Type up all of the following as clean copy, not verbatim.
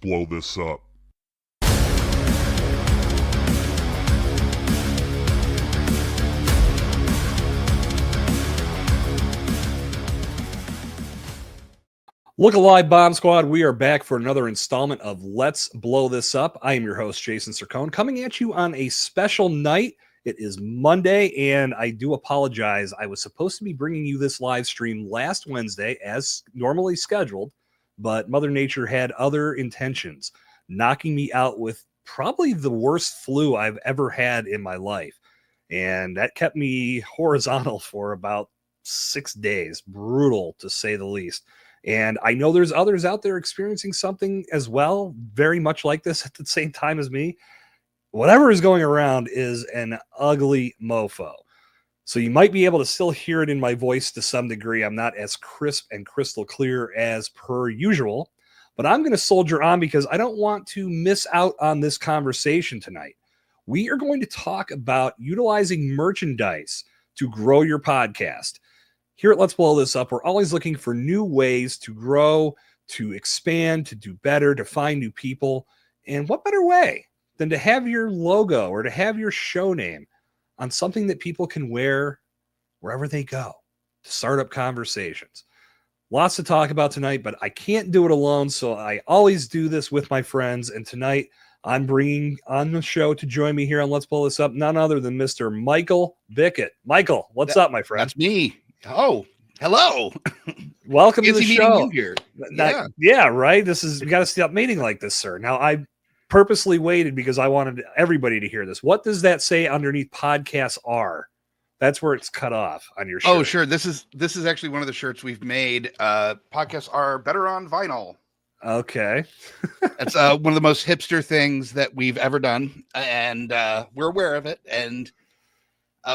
blow this up. Look alive, Bomb Squad. We are back for another installment of Let's Blow This Up. I am your host, Jason Sircone, coming at you on a special night. It is Monday, and I do apologize. I was supposed to be bringing you this live stream last Wednesday as normally scheduled, but Mother Nature had other intentions, knocking me out with probably the worst flu I've ever had in my life. And that kept me horizontal for about 6 days. Brutal, to say the least. And I know there's others out there experiencing something as well, very much like this at the same time as me. Whatever is going around is an ugly mofo. So you might be able to still hear it in my voice to some degree. I'm not as crisp and crystal clear as per usual, but I'm going to soldier on because I don't want to miss out on this conversation tonight. We are going to talk about utilizing merchandise to grow your podcast. Here at Let's Blow This Up, we're always looking for new ways to grow, to expand, to do better, to find new people. And what better way than to have your logo or to have your show name on something that people can wear wherever they go to start up conversations. Lots to talk about tonight, but I can't do it alone, so I always do this with my friends. And tonight, I'm bringing on the show to join me here on Let's Blow This Up none other than Mr. Michael Bickett. Michael, what's up, my friend? That's me. Oh, hello. Welcome to the show. You here. Yeah, right. We got to stop meeting like this, sir. Now, I purposely waited because I wanted everybody to hear this. What does that say underneath podcasts are? That's where it's cut off on your shirt. Oh, sure. This is actually one of the shirts we've made. Podcasts are better on vinyl. Okay. That's one of the most hipster things that we've ever done, and we're aware of it, and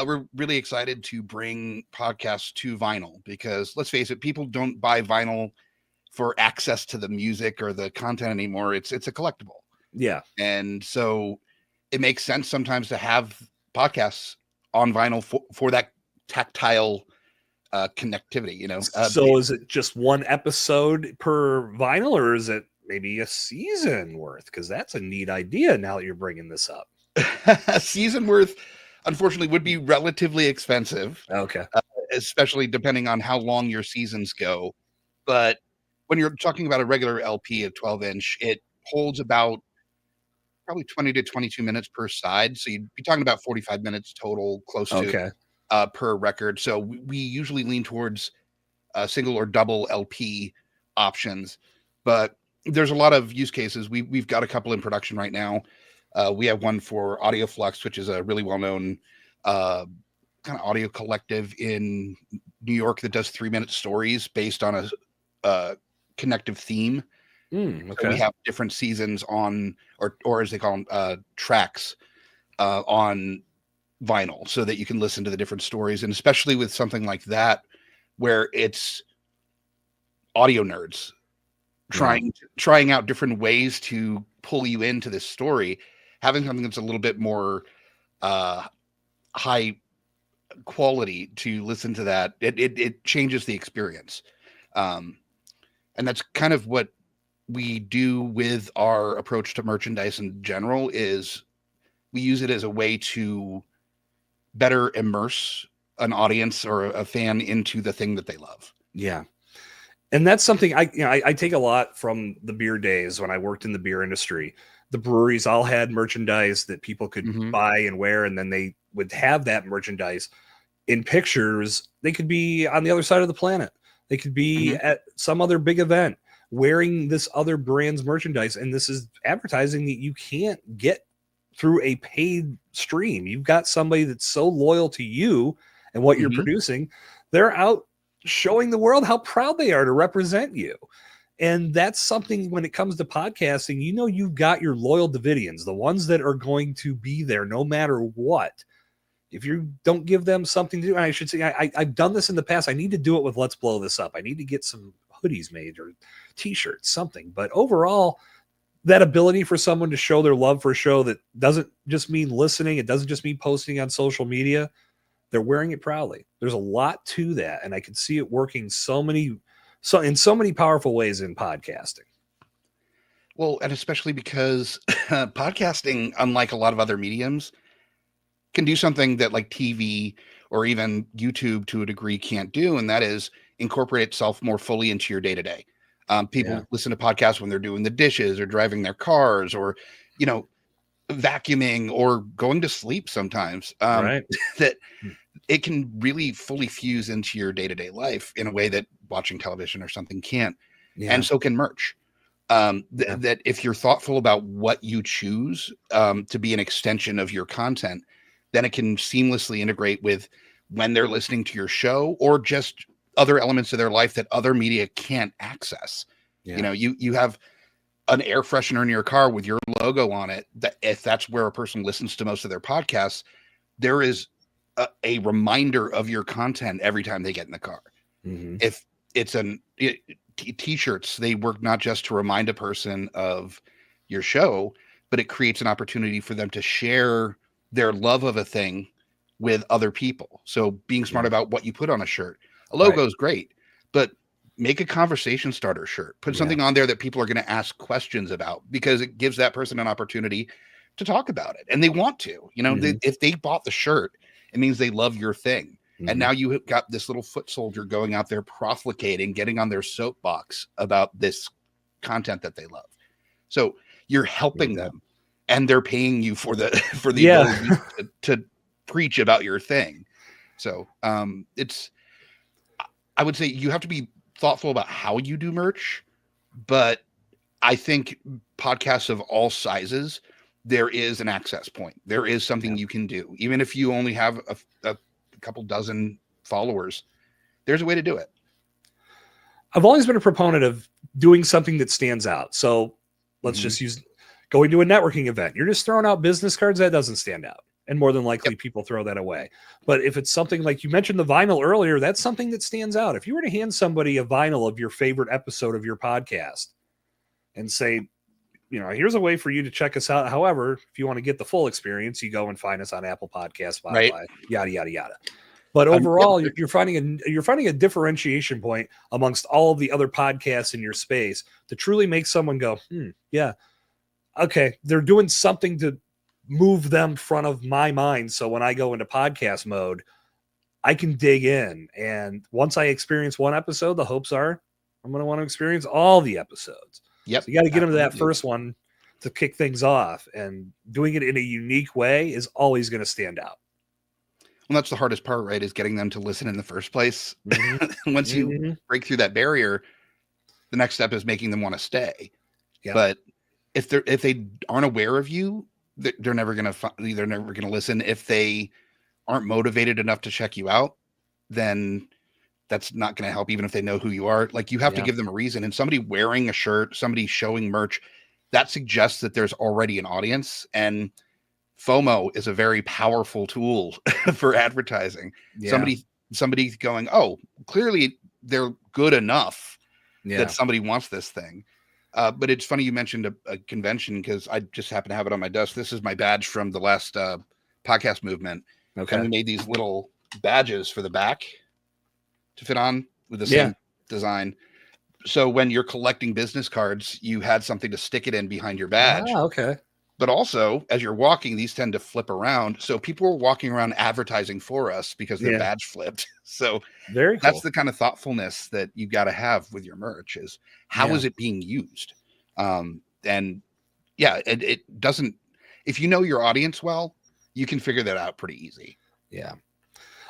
we're really excited to bring podcasts to vinyl because, let's face it, people don't buy vinyl for access to the music or the content anymore. It's a collectible. Yeah. And so it makes sense sometimes to have podcasts on vinyl for that tactile connectivity, you know? So is it just one episode per vinyl, or is it maybe a season worth? Because that's a neat idea now that you're bringing this up. A season worth, unfortunately, would be relatively expensive. Okay. Especially depending on how long your seasons go. But when you're talking about a regular LP of 12-inch, it holds about probably 20 to 22 minutes per side. So you'd be talking about 45 minutes total, close to per record. So we usually lean towards single or double LP options. But there's a lot of use cases. We've got a couple in production right now. We have one for Audio Flux, which is a really well-known kind of audio collective in New York that does 3-minute stories based on a connective theme. Okay. So we have different seasons on, or as they call them, tracks on vinyl, so that you can listen to the different stories. And especially with something like that, where it's audio nerds trying out different ways to pull you into this story, having something that's a little bit more high quality to listen to that, it changes the experience. And that's kind of what we do with our approach to merchandise in general, is we use it as a way to better immerse an audience or a fan into the thing that they love. Yeah. And that's something I take a lot from the beer days when I worked in the beer industry. The breweries all had merchandise that people could buy and wear, and then they would have that merchandise in pictures. They could be on the other side of the planet. They could be at some other big event wearing this other brand's merchandise. And this is advertising that you can't get through a paid stream. You've got somebody that's so loyal to you and what you're producing. They're out showing the world how proud they are to represent you. And that's something when it comes to podcasting, you've got your loyal Davidians, the ones that are going to be there no matter what. If you don't give them something to do, and I should say, I've done this in the past. I need to do it with Let's Blow This Up. I need to get some hoodies made or t-shirts, something. But overall, that ability for someone to show their love for a show that doesn't just mean listening, it doesn't just mean posting on social media, they're wearing it proudly. There's a lot to that, and I can see it working in so many powerful ways in podcasting. Well, and especially because podcasting, unlike a lot of other mediums, can do something that like TV or even YouTube to a degree can't do, and that is incorporate itself more fully into your day to day. Yeah. People listen to podcasts when they're doing the dishes or driving their cars or, you know, vacuuming or going to sleep sometimes. Right. That it can really fully fuse into your day to day life in a way that watching television or something can't. Yeah. And so can merch. Yeah. That if you're thoughtful about what you choose to be an extension of your content, then it can seamlessly integrate with when they're listening to your show or just other elements of their life that other media can't access. Yeah. You know, you have an air freshener in your car with your logo on it. That if that's where a person listens to most of their podcasts, there is a reminder of your content every time they get in the car. Mm-hmm. If it's t-shirts, they work not just to remind a person of your show, but it creates an opportunity for them to share their love of a thing with other people. So being smart about what you put on a shirt. A logo is great, but make a conversation starter shirt. Put something on there that people are going to ask questions about, because it gives that person an opportunity to talk about it. And they want to, you know, if they bought the shirt, it means they love your thing. And now you have got this little foot soldier going out there profligating, getting on their soapbox about this content that they love. So you're helping them, and they're paying you for the ability to preach about your thing. So it's, I would say you have to be thoughtful about how you do merch, but I think podcasts of all sizes, there is an access point. There is something you can do, even if you only have a couple dozen followers. There's a way to do it. I've always been a proponent of doing something that stands out. So let's just use going to a networking event. You're just throwing out business cards, that doesn't stand out. And more than likely people throw that away. But if it's something like you mentioned the vinyl earlier, that's something that stands out. If you were to hand somebody a vinyl of your favorite episode of your podcast and say, you know, here's a way for you to check us out. However, if you want to get the full experience, you go and find us on Apple Podcasts, Spotify, yada, yada, yada. But overall, you're finding a differentiation point amongst all of the other podcasts in your space to truly make someone go, yeah, okay, they're doing something to move them front of my mind. So when I go into podcast mode, I can dig in. And once I experience one episode, the hopes are I'm going to want to experience all the episodes. Yep. So you got to get them to that first one to kick things off. And doing it in a unique way is always going to stand out. Well, that's the hardest part, right? Is getting them to listen in the first place. Once you break through that barrier, the next step is making them want to stay. Yeah. But if they aren't aware of you, they're never going to listen. If they aren't motivated enough to check you out, then that's not going to help, even if they know who you are. Like, you have to give them a reason. And somebody wearing a shirt, somebody showing merch, that suggests that there's already an audience. And FOMO is a very powerful tool for advertising. Yeah. Somebody going, oh, clearly they're good enough that somebody wants this thing. But it's funny you mentioned a convention, because I just happen to have it on my desk. This is my badge from the last podcast movement. Okay. And we made these little badges for the back to fit on with the same design. So when you're collecting business cards, you had something to stick it in behind your badge. Ah, okay. But also, as you're walking, these tend to flip around. So people were walking around advertising for us because their badge flipped. So very cool. That's the kind of thoughtfulness that you got to have with your merch, is how is it being used? And yeah, it doesn't, if you know your audience well, you can figure that out pretty easy. Yeah.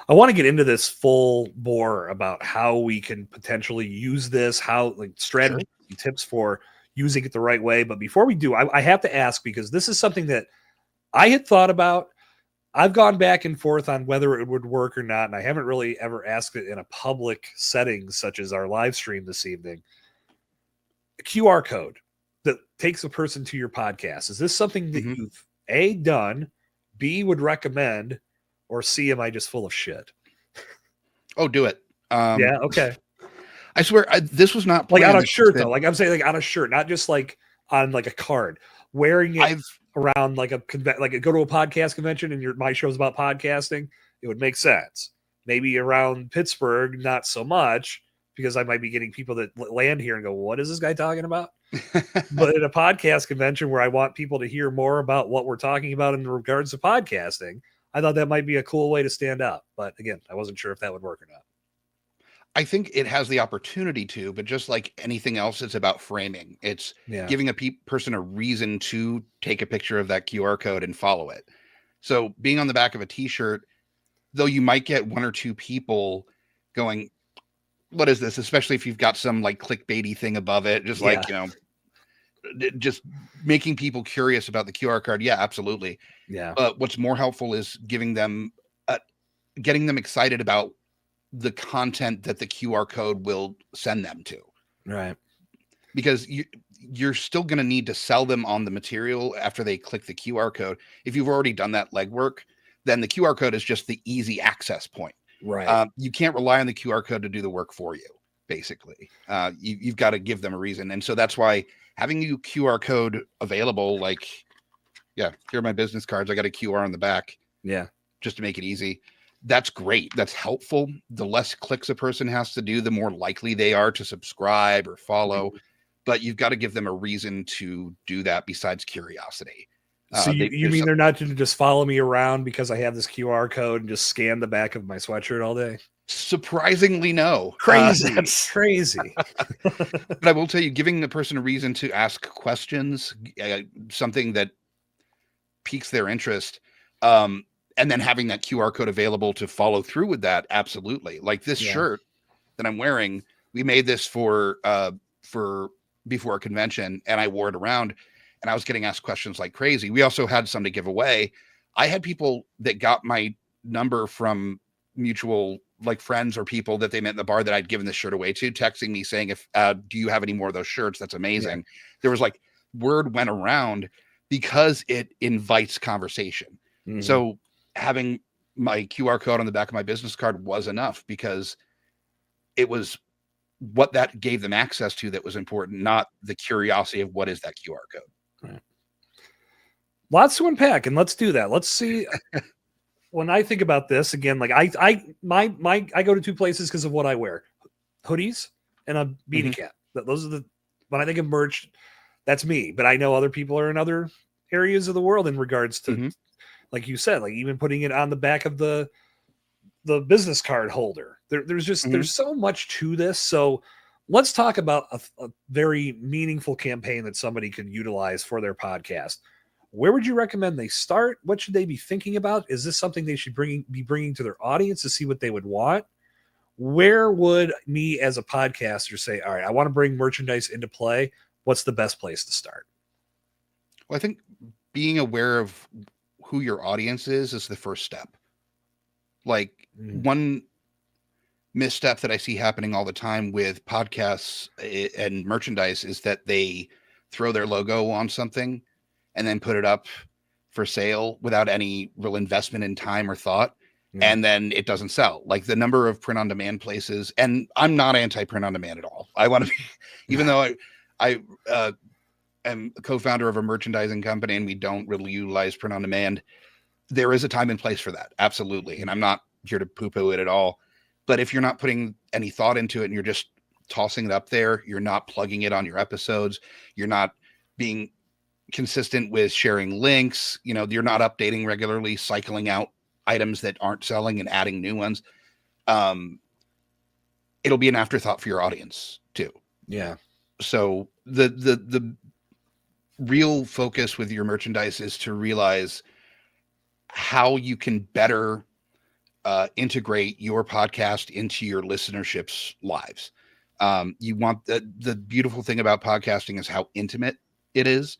I want to get into this full bore about how we can potentially use this, how, like, strategy and tips for using it the right way. But before we do, I have to ask, because this is something that I had thought about. I've gone back and forth on whether it would work or not, and I haven't really ever asked it in a public setting such as our live stream this evening. A QR code that takes a person to your podcast. Is this something that you've A, done, B, would recommend, or C, am I just full of shit? Oh, do it. Yeah, okay. I swear, this was not like on a shirt, though. Like, I'm saying, like on a shirt, not just like on like a card. Wearing it around like go to a podcast convention and my show's about podcasting, it would make sense. Maybe around Pittsburgh, not so much, because I might be getting people that land here and go, what is this guy talking about? But at a podcast convention where I want people to hear more about what we're talking about in regards to podcasting, I thought that might be a cool way to stand out. But again, I wasn't sure if that would work or not. I think it has the opportunity to, but just like anything else, it's about framing. It's giving a person a reason to take a picture of that QR code and follow it. So being on the back of a t-shirt, though you might get one or two people going, what is this? Especially if you've got some like clickbaity thing above it, just like, just making people curious about the QR code. Yeah, absolutely. Yeah. But what's more helpful is giving them, getting them excited about the content that the QR code will send them to. Right. Because you're still going to need to sell them on the material after they click the QR code. If you've already done that legwork, then the QR code is just the easy access point. Right. You can't rely on the QR code to do the work for you, basically. You've got to give them a reason. And so that's why having a QR code available, like, here are my business cards. I got a QR on the back. Yeah. Just to make it easy. That's great. That's helpful. The less clicks a person has to do, the more likely they are to subscribe or follow. Mm-hmm. But you've got to give them a reason to do that besides curiosity. So you mean they're not going to just follow me around because I have this QR code and just scan the back of my sweatshirt all day? Surprisingly, no. Crazy. That's crazy. But I will tell you, giving the person a reason to ask questions, something that piques their interest, and then having that QR code available to follow through with that. Absolutely. Like this shirt that I'm wearing, we made this for before a convention, and I wore it around, and I was getting asked questions like crazy. We also had some to give away. I had people that got my number from mutual like friends or people that they met in the bar that I'd given this shirt away to, texting me saying, if do you have any more of those shirts? That's amazing. Yeah. There was like word went around because it invites conversation. Mm-hmm. So having my QR code on the back of my business card was enough because it was what that gave them access to that was important, not the curiosity of what is that QR code. Right. Lots to unpack, and let's do that. Let's see. When I think about this again, like I go to two places because of what I wear: hoodies and a beanie cap. Those are when I think of merch, that's me. But I know other people are in other areas of the world in regards to, like you said, like even putting it on the back of the business card holder. There's just there's so much to this. So let's talk about a very meaningful campaign that somebody could utilize for their podcast. Where would you recommend they start? What should they be thinking about? Is this something they should be bringing to their audience to see what they would want? Where would me as a podcaster say, all right, I want to bring merchandise into play. What's the best place to start? Well, I think being aware of who your audience is the first step. Like one misstep that I see happening all the time with podcasts and merchandise is that they throw their logo on something and then put it up for sale without any real investment in time or thought. And then it doesn't sell. Like the number of print on demand places, and I'm not anti print on demand at all. I want to be, even though I am a co-founder of a merchandising company and we don't really utilize print on demand, there is a time and place for that. Absolutely. And I'm not here to poo-poo it at all. But if you're not putting any thought into it and you're just tossing it up there, you're not plugging it on your episodes, you're not being consistent with sharing links, you're not updating regularly, cycling out items that aren't selling and adding new ones, it'll be an afterthought for your audience too. Yeah. So the real focus with your merchandise is to realize how you can better integrate your podcast into your listenership's lives. You want the beautiful thing about podcasting is how intimate it is.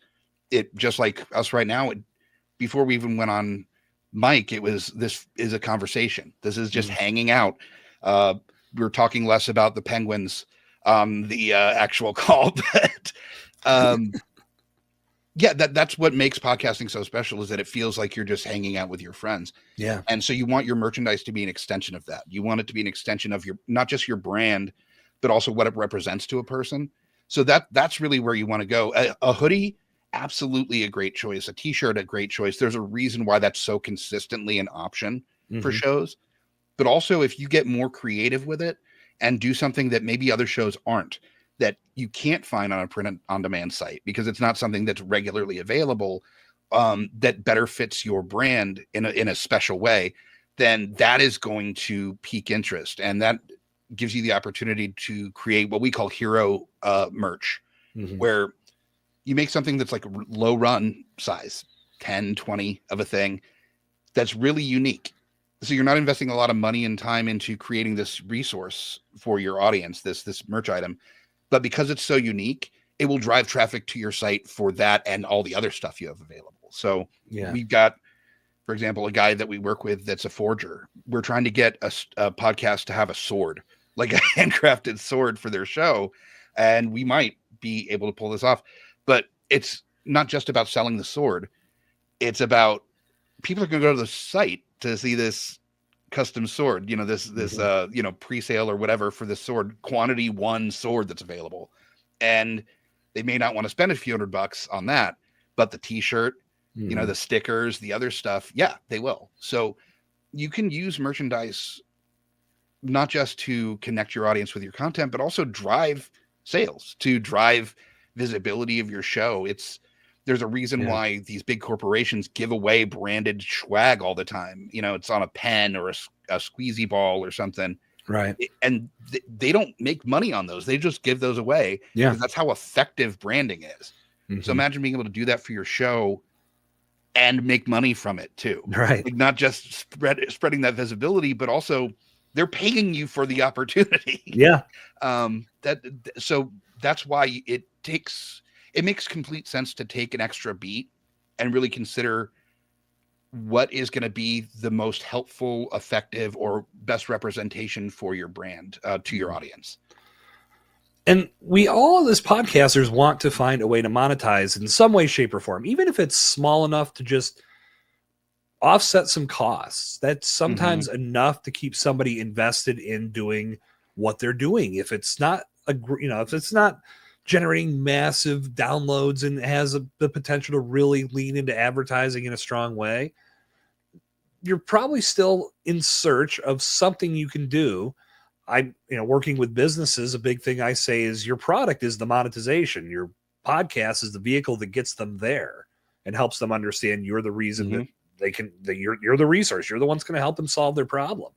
It just like us right now, before we even went on mic, this is a conversation. This is just hanging out. We're talking less about the Penguins, the actual call, but that's what makes podcasting so special is that it feels like you're just hanging out with your friends. Yeah. And so you want your merchandise to be an extension of that. You want it to be an extension of not just your brand, but also what it represents to a person. So that's really where you want to go. A hoodie, absolutely a great choice. A t-shirt, a great choice. There's a reason why that's so consistently an option for shows. But also if you get more creative with it and do something that maybe other shows aren't, that you can't find on a print on demand site because it's not something that's regularly available, that better fits your brand in a special way, then that is going to pique interest. And that gives you the opportunity to create what we call hero merch, where you make something that's like low run size, 10, 20 of a thing that's really unique. So you're not investing a lot of money and time into creating this resource for your audience, this merch item, but because it's so unique, it will drive traffic to your site for that and all the other stuff you have available. So we've got, for example, a guy that we work with that's a forger. We're trying to get a podcast to have a sword, like a handcrafted sword for their show. And we might be able to pull this off, but it's not just about selling the sword. It's about people are going to go to the site to see this custom sword, this pre-sale or whatever for the sword, quantity one sword that's available. And they may not want to spend a few $100 on that, but the t-shirt, the stickers, the other stuff, yeah, they will. So you can use merchandise not just to connect your audience with your content, but also drive sales, to drive visibility of your show. There's a reason why these big corporations give away branded swag all the time. It's on a pen or a squeezy ball or something. Right. And they don't make money on those. They just give those away. Yeah. Because that's how effective branding is. So imagine being able to do that for your show and make money from it too. Right. Like not just spreading that visibility, but also they're paying you for the opportunity. Yeah. So that's why it makes complete sense to take an extra beat and really consider what is going to be the most helpful, effective, or best representation for your brand to your audience. And we all as podcasters want to find a way to monetize in some way, shape, or form, even if it's small enough to just offset some costs. That's sometimes enough to keep somebody invested in doing what they're doing. If it's not if it's not generating massive downloads and has the potential to really lean into advertising in a strong way, you're probably still in search of something you can do. Working with businesses, a big thing I say is your product is the monetization. Your podcast is the vehicle that gets them there and helps them understand you're the reason that you're the resource. You're the one's going to help them solve their problem.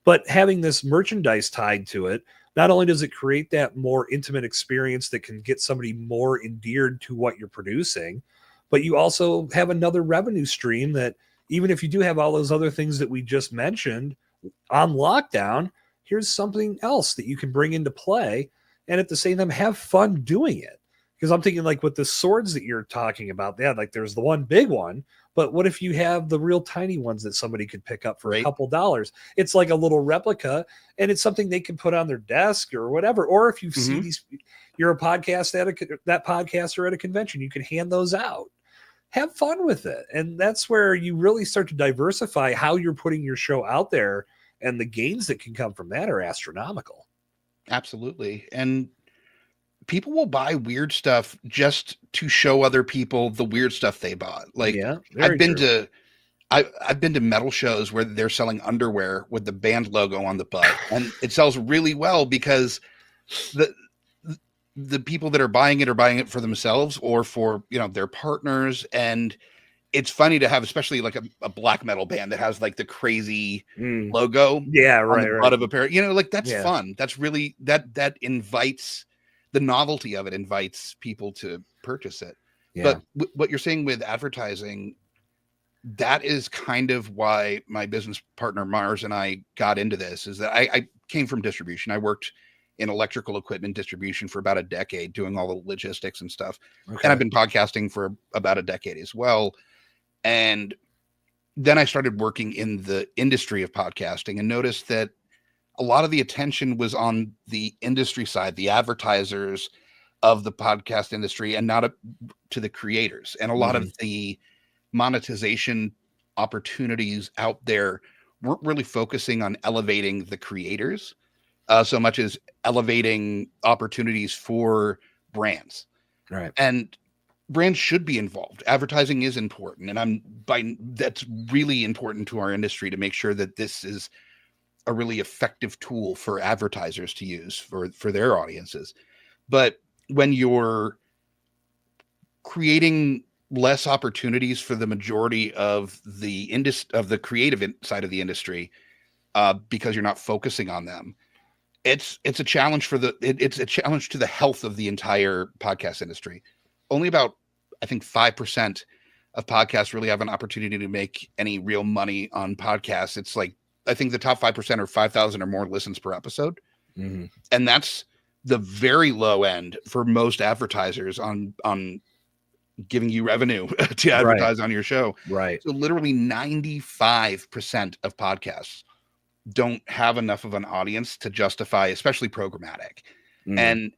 But having this merchandise tied to it, not only does it create that more intimate experience that can get somebody more endeared to what you're producing, but you also have another revenue stream that even if you do have all those other things that we just mentioned on lockdown, here's something else that you can bring into play and at the same time have fun doing it. Because I'm thinking like with the swords that you're talking about, like there's the one big one, but what if you have the real tiny ones that somebody could pick up for a couple dollars? It's like a little replica and it's something they can put on their desk or whatever. Or if you see you're a podcast that podcaster at a convention, you can hand those out. Have fun with it. And that's where you really start to diversify how you're putting your show out there. And the gains that can come from that are astronomical. Absolutely. And people will buy weird stuff just to show other people the weird stuff they bought. Like I've been to metal shows where they're selling underwear with the band logo on the butt, and it sells really well because the people that are buying it for themselves or for their partners. And it's funny to have, especially like a black metal band that has like the crazy logo on the butt of a pair. That's fun. That's really that invites the novelty of it, invites people to purchase it. But what you're saying with advertising, that is kind of why my business partner Mars and I got into this, is that I came from distribution. I worked in electrical equipment distribution for about a decade doing all the logistics and stuff. And I've been podcasting for about a decade as well. And then I started working in the industry of podcasting and noticed that a lot of the attention was on the industry side, the advertisers of the podcast industry, and not to the creators. And a lot of the monetization opportunities out there weren't really focusing on elevating the creators so much as elevating opportunities for brands. Right. And brands should be involved. Advertising is important. And that's really important to our industry to make sure that this is a really effective tool for advertisers to use for their audiences. But when you're creating less opportunities for the majority of the creative side of the industry, because you're not focusing on them, it's a challenge it's a challenge to the health of the entire podcast industry. Only about, I think, 5% of podcasts really have an opportunity to make any real money on podcasts. It's like, I think the top 5% are 5,000 or more listens per episode. Mm-hmm. And that's the very low end for most advertisers on giving you revenue to advertise on your show. Right. So literally 95% of podcasts don't have enough of an audience to justify, especially programmatic. Mm-hmm. And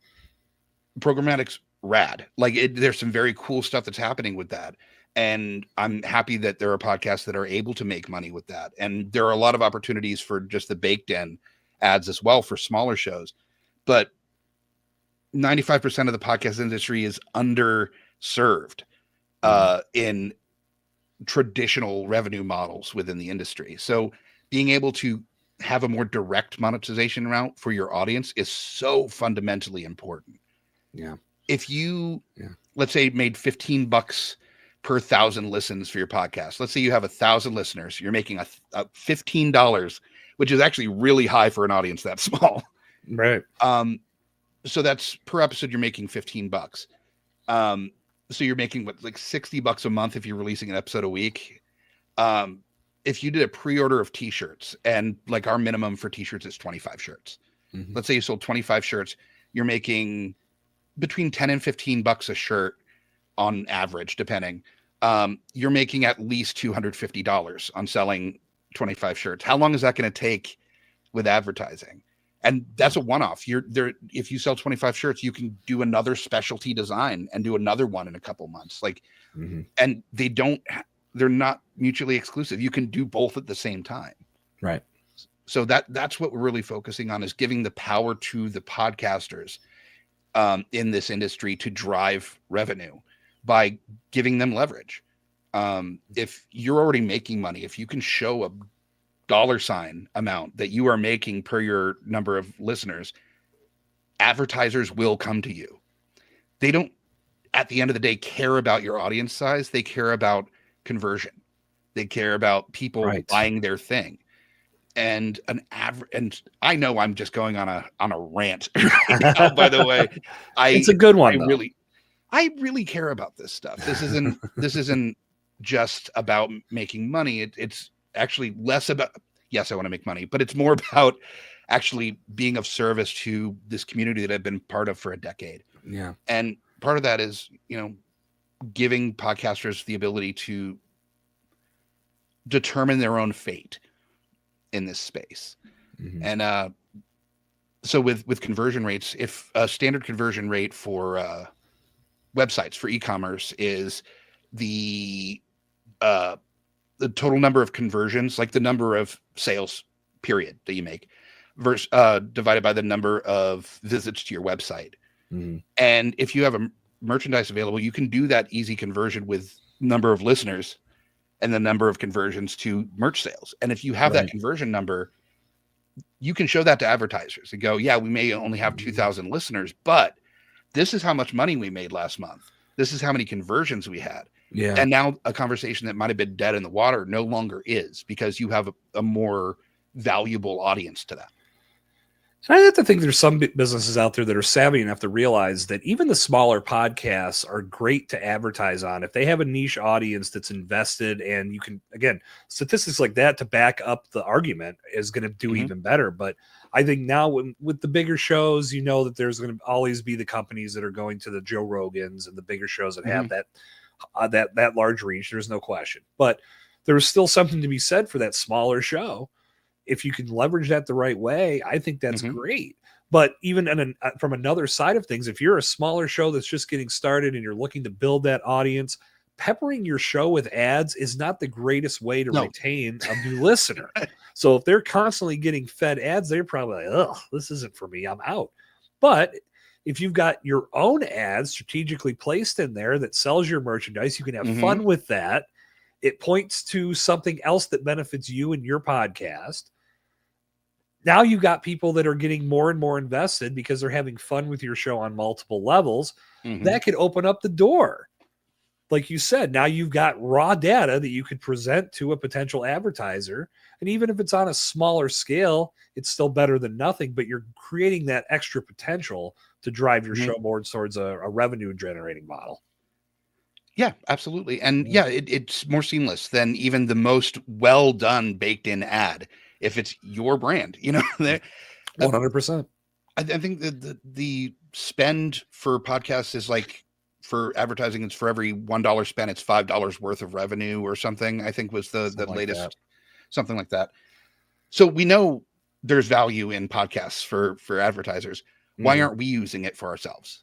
programmatic's rad. Like, there's some very cool stuff that's happening with that. And I'm happy that there are podcasts that are able to make money with that. And there are a lot of opportunities for just the baked in ads as well for smaller shows. But 95% of the podcast industry is underserved in traditional revenue models within the industry. So being able to have a more direct monetization route for your audience is so fundamentally important. Yeah. If you, let's say, made $15 per 1,000 listens for your podcast. Let's say you have 1,000 listeners. You're making a $15, which is actually really high for an audience that small. Right. So that's per episode, you're making $15. So you're making like $60 a month if you're releasing an episode a week. If you did a pre-order of t-shirts, and like our minimum for t-shirts is 25 shirts. Mm-hmm. Let's say you sold 25 shirts, you're making between 10 and $15 a shirt on average, depending. You're making at least $250 on selling 25 shirts. How long is that going to take with advertising? And that's a one-off. You're there. If you sell 25 shirts, you can do another specialty design and do another one in a couple months. Like, and they're not mutually exclusive. You can do both at the same time. Right. So that's what we're really focusing on, is giving the power to the podcasters in this industry to drive revenue by giving them leverage. If you're already making money, if you can show a $ amount that you are making per your number of listeners, advertisers will come to you. They don't, at the end of the day, care about your audience size. They care about conversion. They care about people buying their thing. And and I know I'm just going on a rant right now, by the way. It's a good one. I really care about this stuff. This isn't just about making money. It's actually less about, yes, I want to make money, but it's more about actually being of service to this community that I've been part of for a decade. Yeah. And part of that is, giving podcasters the ability to determine their own fate in this space. Mm-hmm. And so with conversion rates, if a standard conversion rate for websites for e-commerce is the total number of conversions, like the number of sales period that you make, versus divided by the number of visits to your website. Mm-hmm. And if you have a merchandise available, you can do that easy conversion with number of listeners and the number of conversions to merch sales. And if you have that conversion number, you can show that to advertisers and go, yeah, we may only have 2,000 listeners, but this is how much money we made last month. This is how many conversions we had. Yeah. And now a conversation that might have been dead in the water no longer is, because you have a more valuable audience to that. And I have to think there's some businesses out there that are savvy enough to realize that even the smaller podcasts are great to advertise on. If they have a niche audience that's invested, and you can, again, statistics like that to back up the argument is going to do even better. But I think now with the bigger shows, that there's going to always be the companies that are going to the Joe Rogans and the bigger shows that have that large reach. There's no question. But there's still something to be said for that smaller show. If you can leverage that the right way, I think that's great. But even from another side of things, if you're a smaller show that's just getting started and you're looking to build that audience, peppering your show with ads is not the greatest way to retain a new listener. So if they're constantly getting fed ads, they're probably like, oh, this isn't for me, I'm out. But if you've got your own ads strategically placed in there that sells your merchandise, you can have fun with that. It points to something else that benefits you and your podcast. now you've got people that are getting more and more invested because they're having fun with your show on multiple levels. Mhm. That could open up the door. Like you said, now you've got raw data that you could present to a potential advertiser. And even if it's on a smaller scale, it's still better than nothing, but you're creating that extra potential to drive your Mhm. show more towards a revenue generating model. Yeah, absolutely. And Yeah. it's more seamless than even the most well done baked in ad. If it's your brand, there, 100%. I think that the spend for podcasts is like for advertising, it's for every $1 spent, it's $5 worth of revenue or something. I think was the Something like latest, that. something like that. So we know there's value in podcasts for advertisers. Why Mhm. aren't we using it for ourselves?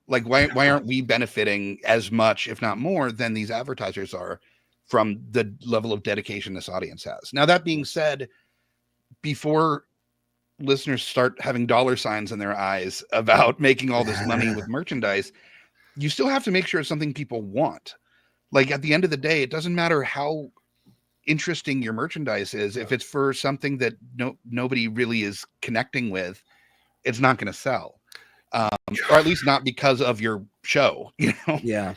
Like why aren't we benefiting as much, if not more, than these advertisers are from the level of dedication this audience has? Now, that being said, before listeners start having dollar signs in their eyes about making all this money with merchandise, you still have to make sure it's something people want. Like at the end of the day, it doesn't matter how interesting your merchandise is. If it's for something that nobody really is connecting with, it's not going to sell. Or at least not because of your show, Yeah.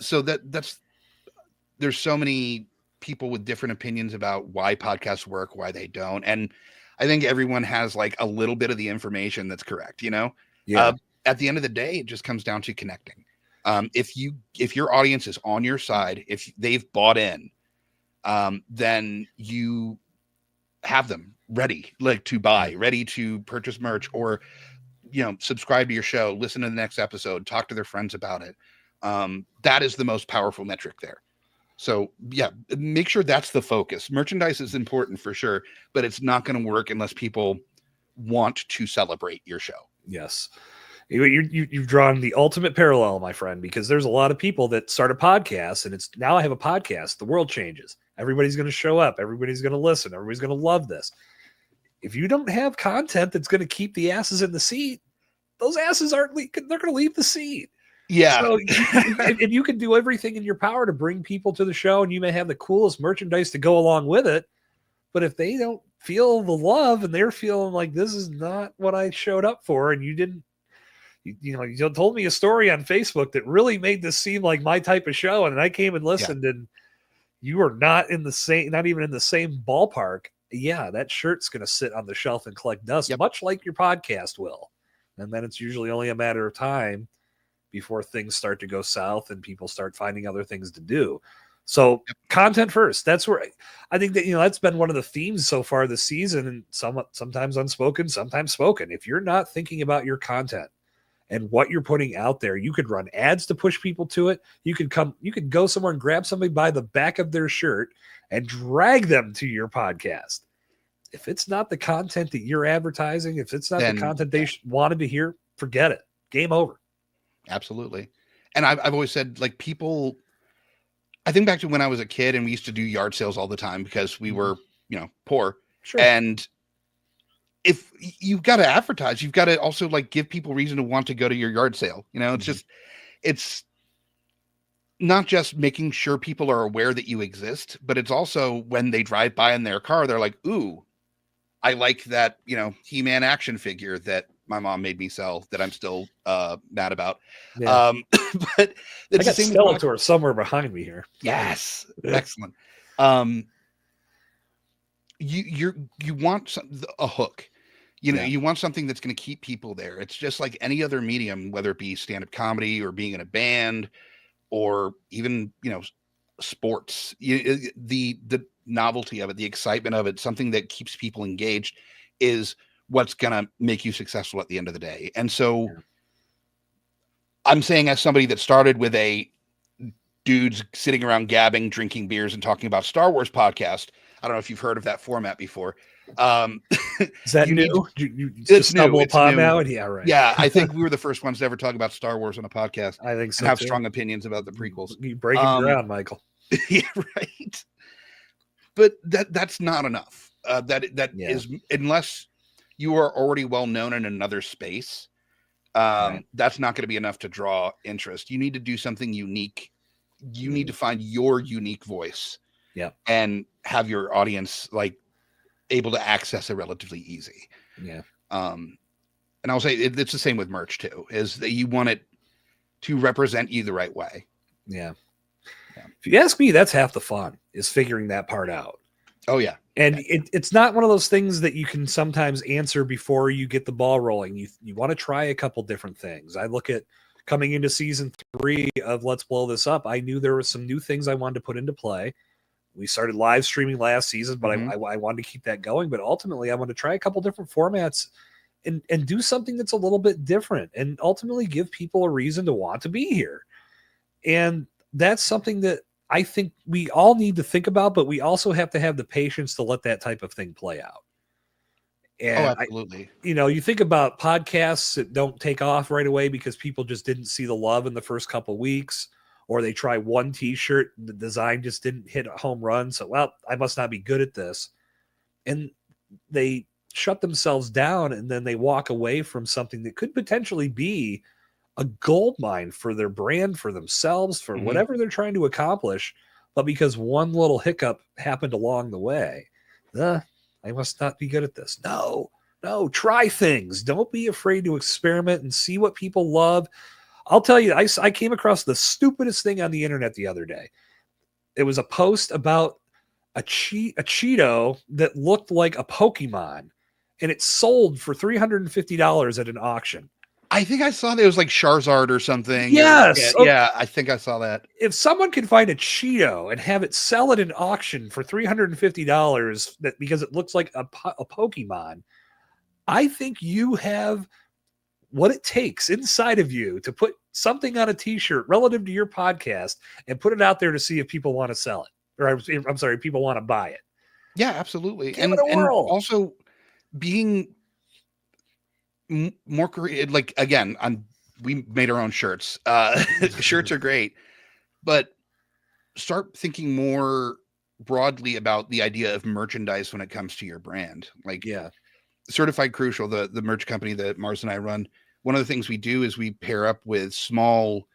So there's so many people with different opinions about why podcasts work, why they don't. And I think everyone has like a little bit of the information that's correct, Yeah. At the end of the day, it just comes down to connecting. If your audience is on your side, if they've bought in, then you have them ready, like to buy, ready to purchase merch, or subscribe to your show, listen to the next episode, talk to their friends about it. That is the most powerful metric there. So yeah, make sure that's the focus. Merchandise is important for sure, but it's not going to work unless people want to celebrate your show. Yes. You've drawn the ultimate parallel, my friend, because there's a lot of people that start a podcast and it's now I have a podcast. The world changes. Everybody's going to show up. Everybody's going to listen. Everybody's going to love this. If you don't have content that's going to keep the asses in the seat, those asses they're going to leave the seat. Yeah. So and you can do everything in your power to bring people to the show, and you may have the coolest merchandise to go along with it. But if they don't feel the love and they're feeling like this is not what I showed up for, and you didn't, you told me a story on Facebook that really made this seem like my type of show, and I came and listened, and you are not even in the same ballpark. Yeah, that shirt's going to sit on the shelf and collect dust, much like your podcast will. And then it's usually only a matter of time before things start to go south and people start finding other things to do. So content first. That's where I think that, that's been one of the themes so far this season, and sometimes unspoken, sometimes spoken. If you're not thinking about your content and what you're putting out there, you could run ads to push people to it. You could go somewhere and grab somebody by the back of their shirt and drag them to your podcast. If it's not the content that you're advertising, if it's not the content they wanted to hear, forget it. Game over. Absolutely. And I've always said, like, people, I think back to when I was a kid and we used to do yard sales all the time because we were, poor. Sure. And if you've got to advertise, you've got to also like give people reason to want to go to your yard sale. It's not just making sure people are aware that you exist, but it's also when they drive by in their car, they're like, ooh, I like that, He-Man action figure that my mom made me sell that I'm still mad about. Yeah. But I got Skeletor somewhere behind me here. Yes. Excellent. You want a hook. You want something that's going to keep people there. It's just like any other medium, whether it be stand-up comedy or being in a band or even, sports. The novelty of it, the excitement of it, something that keeps people engaged is what's going to make you successful at the end of the day. And so I'm saying, as somebody that started with a dudes sitting around gabbing, drinking beers and talking about Star Wars podcast, I don't know if you've heard of that format before. Is that new? You it's new. It's new. Now? Yeah, right. Yeah, I think we were the first ones to ever talk about Star Wars on a podcast. I think so, and have too. strong opinions about the prequels. You breaking ground, Michael. Yeah, right. But that's not enough. Is, unless you are already well known in another space, that's not going to be enough to draw interest. You need to do something unique. You need to find your unique voice. Yeah. And have your audience like able to access it relatively easy. Yeah. And I'll say it's the same with merch too, is that you want it to represent you the right way. Yeah. If you ask me, that's half the fun, is figuring that part out. Oh yeah. And it's not one of those things that you can sometimes answer before you get the ball rolling. You want to try a couple different things. I look at coming into season 3 of Let's Blow This Up. I knew there were some new things I wanted to put into play. We started live streaming last season, but I wanted to keep that going. But ultimately, I want to try a couple different formats and do something that's a little bit different and ultimately give people a reason to want to be here. And that's something that I think we all need to think about, but we also have to have the patience to let that type of thing play out. And absolutely. You think about podcasts that don't take off right away because people just didn't see the love in the first couple of weeks, or they try one t-shirt, the design just didn't hit a home run. So, well, I must not be good at this. And they shut themselves down, and then they walk away from something that could potentially be a gold mine for their brand, for themselves, for whatever they're trying to accomplish. But because one little hiccup happened along the way, I must not be good at this. No, try things. Don't be afraid to experiment and see what people love. I'll tell you, I came across the stupidest thing on the internet the other day. It was a post about a Cheeto that looked like a Pokemon, and it sold for $350 at an auction. I think I saw that it was like Charizard or something. Yes. Yeah, I think I saw that. If someone can find a Cheeto and have it sell at an auction for $350 because it looks like a Pokemon, I think you have what it takes inside of you to put something on a t-shirt relative to your podcast and put it out there to see if people want to sell it. Or I'm sorry, people want to buy it. Yeah, absolutely. Give it a whirl. And also being more creative, like, again, we made our own shirts. Shirts are great, but start thinking more broadly about the idea of merchandise when it comes to your brand. Like, Certified Crucial, the merch company that Mars and I run, one of the things we do is we pair up with small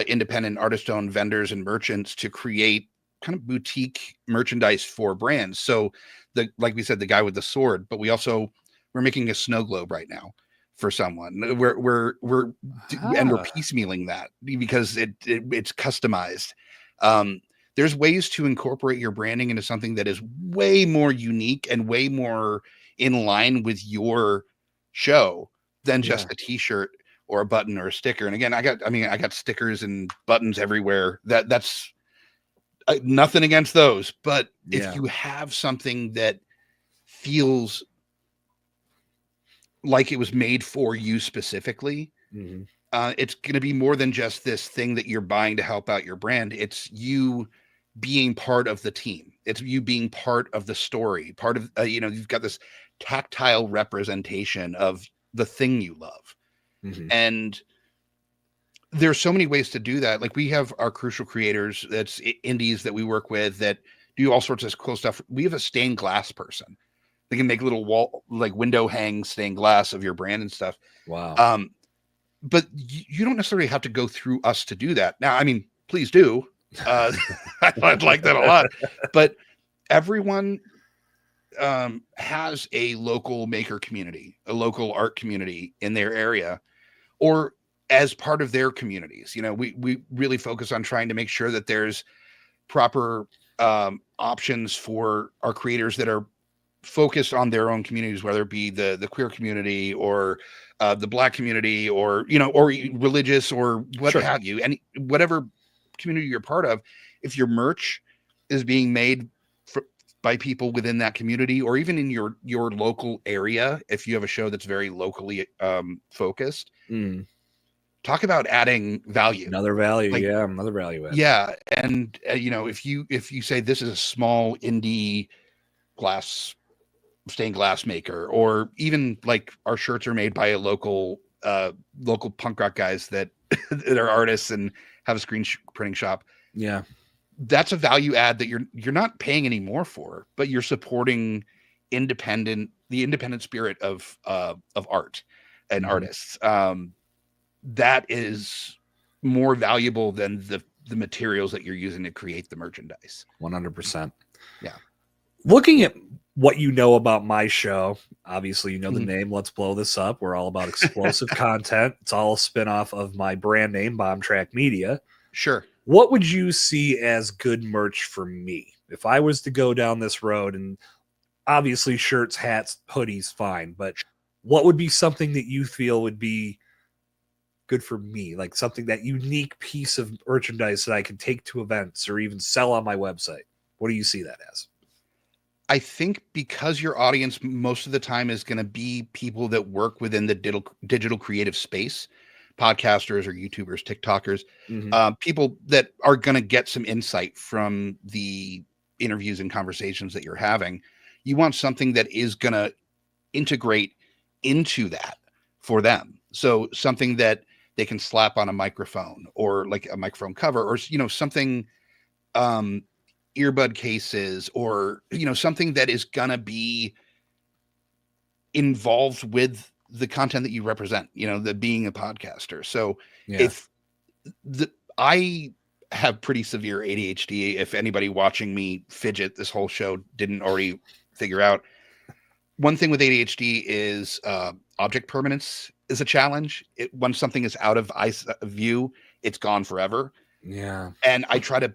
independent artist-owned vendors and merchants to create kind of boutique merchandise for brands. So like we said, the guy with the sword, but we're making a snow globe right now for someone. And we're piecemealing that because it's customized. There's ways to incorporate your branding into something that is way more unique and way more in line with your show than just a t-shirt or a button or a sticker. And again, I got stickers and buttons everywhere. That's nothing against those, but if you have something that feels like it was made for you specifically, it's going to be more than just this thing that you're buying to help out your brand. It's you being part of the team. It's you being part of the story, part of, you've got this tactile representation of the thing you love. And there's so many ways to do that. Like, we have our Crucial creators, that's indies that we work with that do all sorts of cool stuff. We have a stained glass person. They can make little window hang stained glass of your brand and stuff. Wow. But you don't necessarily have to go through us to do that. Now, I mean, please do. I'd like that a lot. But everyone has a local maker community, a local art community in their area, or as part of their communities. We really focus on trying to make sure that there's proper options for our creators that are focused on their own communities, whether it be the queer community or the Black community, or or religious, or what have you, and whatever community you're part of. If your merch is being made by people within that community, or even in your local area, if you have a show that's very locally focused, talk about adding value. Another value. Another value add. Yeah. And if you say this is a small indie stained glass maker, or even like our shirts are made by a local punk rock guys that are artists and have a screen printing shop. Yeah. That's a value add that you're not paying any more for, but you're supporting the independent spirit of art and artists. That is more valuable than the materials that you're using to create the merchandise. 100%. Yeah. Looking at what you know about my show. Obviously, you know the Mhm. name. Let's Blow This Up. We're all about explosive content. It's all a spinoff of my brand name, Bombtrack Media. Sure. What would you see as good merch for me if I was to go down this road? And obviously, shirts, hats, hoodies, fine. But what would be something that you feel would be good for me? Like something, that unique piece of merchandise that I can take to events or even sell on my website. What do you see that as? I think because your audience most of the time is going to be people that work within the digital creative space, podcasters or YouTubers, TikTokers, people that are going to get some insight from the interviews and conversations that you're having. You want something that is going to integrate into that for them. So something that they can slap on a microphone, or like a microphone cover, or something, um earbud cases, or something that is gonna be involved with the content that you represent, the being a podcaster. So Yeah. if the I have pretty severe ADHD, if anybody watching me fidget this whole show didn't already figure out. One thing with ADHD is object permanence is a challenge. When something is out of view, it's gone forever. Yeah. And I try to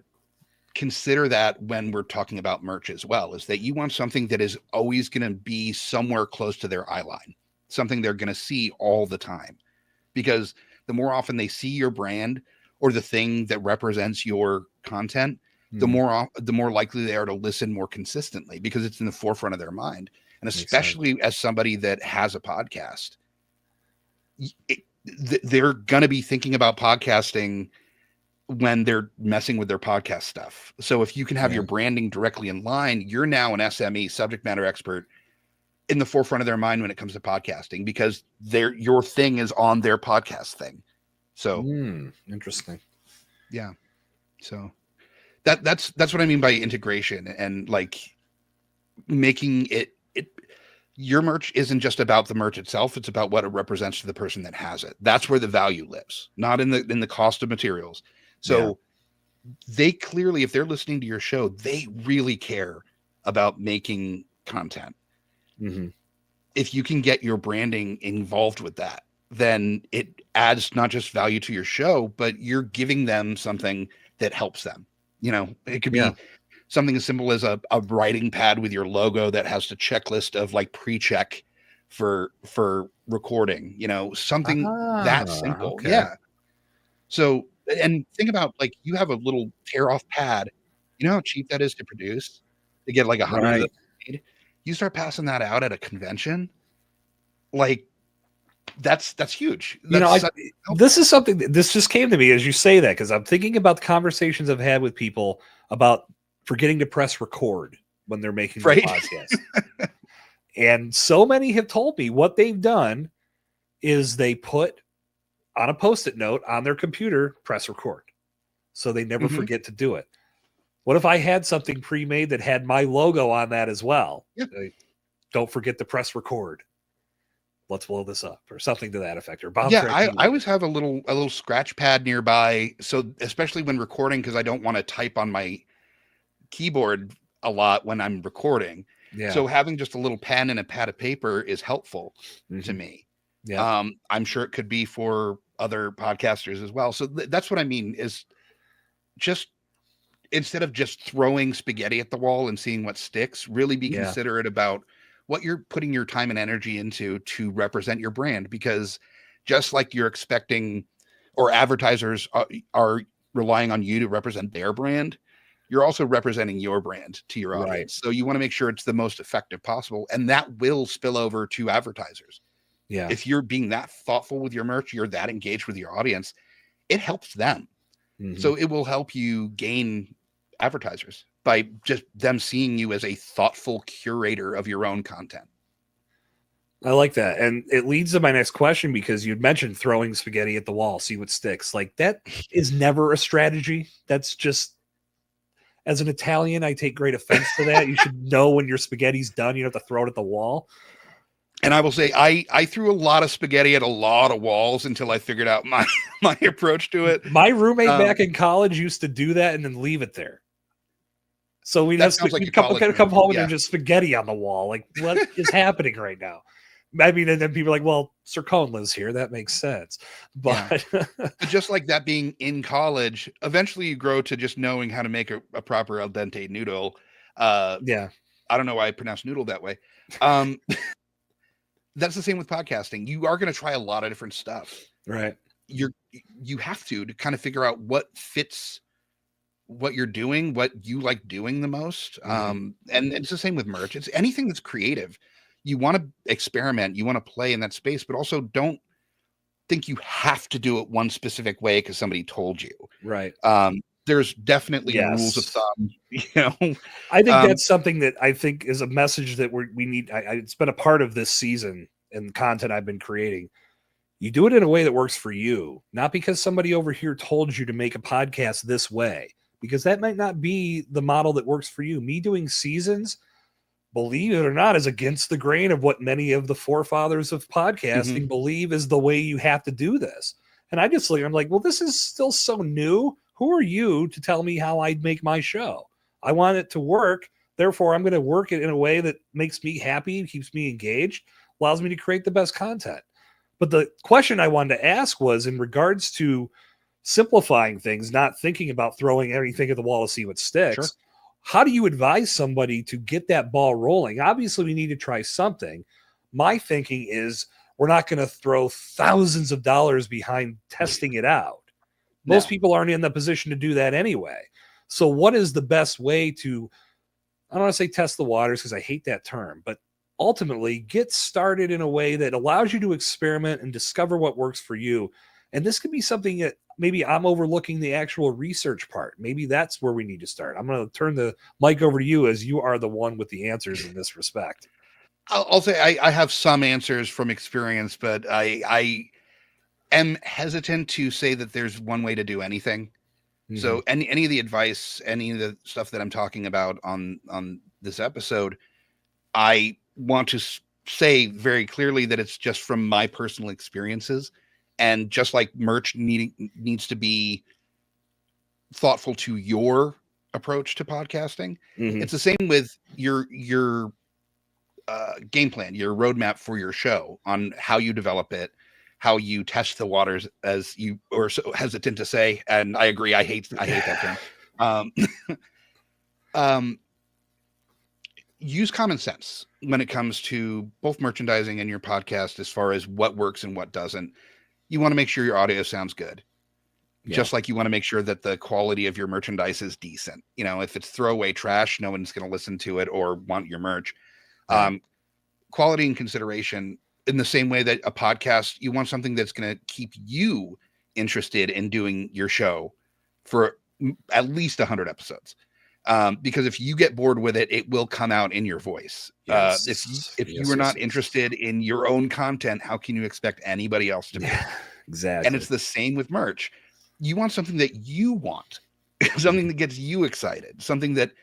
consider that when we're talking about merch as well, is that you want something that is always going to be somewhere close to their eye line, something they're going to see all the time. Because the more often they see your brand or the thing that represents your content, the more likely they are to listen more consistently, because it's in the forefront of their mind. And especially as somebody that has a podcast, they're going to be thinking about podcasting when they're messing with their podcast stuff. So if you can have your branding directly in line, you're now an SME, subject matter expert, in the forefront of their mind when it comes to podcasting, because your thing is on their podcast thing. So interesting. Yeah. So that's what I mean by integration, and like making it your merch isn't just about the merch itself, it's about what it represents to the person that has it. That's where the value lives, not in the cost of materials. So they clearly, if they're listening to your show, they really care about making content. If you can get your branding involved with that, then it adds not just value to your show, but you're giving them something that helps them. It could be something as simple as a writing pad with your logo that has the checklist of like pre-check for recording, something that simple. Okay. Yeah. So, and think about, like, you have a little tear off pad. You know how cheap that is to produce, to get like 100 of those made? You start passing that out at a convention, like that's huge. This is something this just came to me as you say that, because I'm thinking about the conversations I've had with people about forgetting to press record when they're making their podcast. And so many have told me what they've done is they put on a Post-it note on their computer, press record, so they never forget to do it. What if I had something pre-made that had my logo on that as well? Don't forget to press record. Let's blow this up, or something to that effect. Or I always have a little scratch pad nearby, so especially when recording, because I don't want to type on my keyboard a lot when I'm recording. So having just a little pen and a pad of paper is helpful to me. I'm sure it could be for other podcasters as well. So that's what I mean, is just instead of just throwing spaghetti at the wall and seeing what sticks, really be considerate about what you're putting your time and energy into to represent your brand. Because just like you're expecting, or advertisers are relying on you to represent their brand, you're also representing your brand to your audience. So you want to make sure it's the most effective possible, and that will spill over to advertisers. If you're being that thoughtful with your merch, you're that engaged with your audience, it helps them. So it will help you gain advertisers by just them seeing you as a thoughtful curator of your own content. I like that. And it leads to my next question, because you'd mentioned throwing spaghetti at the wall, see what sticks. Like, that is never a strategy. That's just, as an Italian, I take great offense to that. You should know when your spaghetti's done. You don't have to throw it at the wall. And I will say, I threw a lot of spaghetti at a lot of walls until I figured out my approach to it. My roommate back in college used to do that and then leave it there. So we'd That have sounds like a come college move. home and Yeah. there's just spaghetti on the wall. Like, what is happening right now? I mean, and then people are like, well, Sir Cohn lives here. That makes sense. But But just like that being in college, eventually you grow to just knowing how to make a proper al dente noodle. yeah, I don't know why I pronounce noodle that way. Um, that's the same with podcasting. You are going to try a lot of different stuff. right. You have to kind of figure out what fits what you're doing, what you like doing the most. And it's the same with merch. It's anything that's creative. You want to experiment, you want to play in that space, but also don't think you have to do it one specific way because somebody told you. Right. There's definitely rules of thumb, you know. I think that's something that I think is a message that we need. It's been a part of this season and the content I've been creating. You do it in a way that works for you, not because somebody over here told you to make a podcast this way, because that might not be the model that works for you. Me doing seasons, believe it or not, is against the grain of what many of the forefathers of podcasting believe is the way you have to do this. And I'm like, well, this is still so new. Who are you to tell me how I'd make my show? I want it to work. Therefore, I'm going to work it in a way that makes me happy, keeps me engaged, allows me to create the best content. But the question I wanted to ask was in regards to simplifying things, not thinking about throwing everything at the wall to see what sticks. Sure. How do you advise somebody to get that ball rolling? Obviously, we need to try something. My thinking is we're not going to throw thousands of dollars behind testing it out. Most people aren't in the position to do that anyway. So what is the best way to, I don't want to say test the waters because I hate that term, but ultimately get started in a way that allows you to experiment and discover what works for you. And this could be something that maybe I'm overlooking the actual research part. Maybe that's where we need to start. I'm going to turn the mic over to you as you are the one with the answers in this respect. I'll say I have some answers from experience, but I am hesitant to say that there's one way to do anything. So any of the advice, any of the stuff that I'm talking about on this episode, I want to say very clearly that it's just from my personal experiences. And just like merch needs to be thoughtful to your approach to podcasting, it's the same with your game plan, your roadmap for your show on how you develop it, how you test the waters, as you are so hesitant to say. And I agree. I hate that term. Use common sense when it comes to both merchandising and your podcast, as far as what works and what doesn't. You want to make sure your audio sounds good. Just like you want to make sure that the quality of your merchandise is decent. You know, if it's throwaway trash, no one's going to listen to it or want your merch. Quality and consideration, in the same way that a podcast, you want something that's going to keep you interested in doing your show for at least 100 episodes. Because if you get bored with it, it will come out in your voice. If you are not interested in your own content, how can you expect anybody else to be? Exactly. And it's the same with merch. You want something that you want, something that gets you excited, something that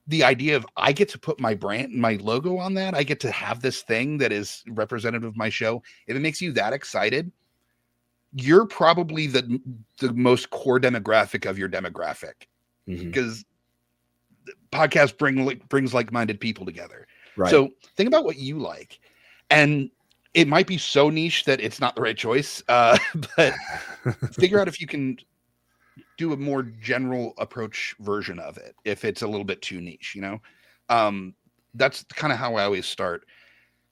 the idea of I get to put my brand, my logo on that. I get to have this thing that is representative of my show. If it makes you that excited, you're probably the most core demographic of your demographic, because podcast brings like-minded people together. Right. So think about what you like, and it might be so niche that it's not the right choice. But figure out if you can do a more general approach version of it. If it's a little bit too niche, you know, that's kind of how I always start.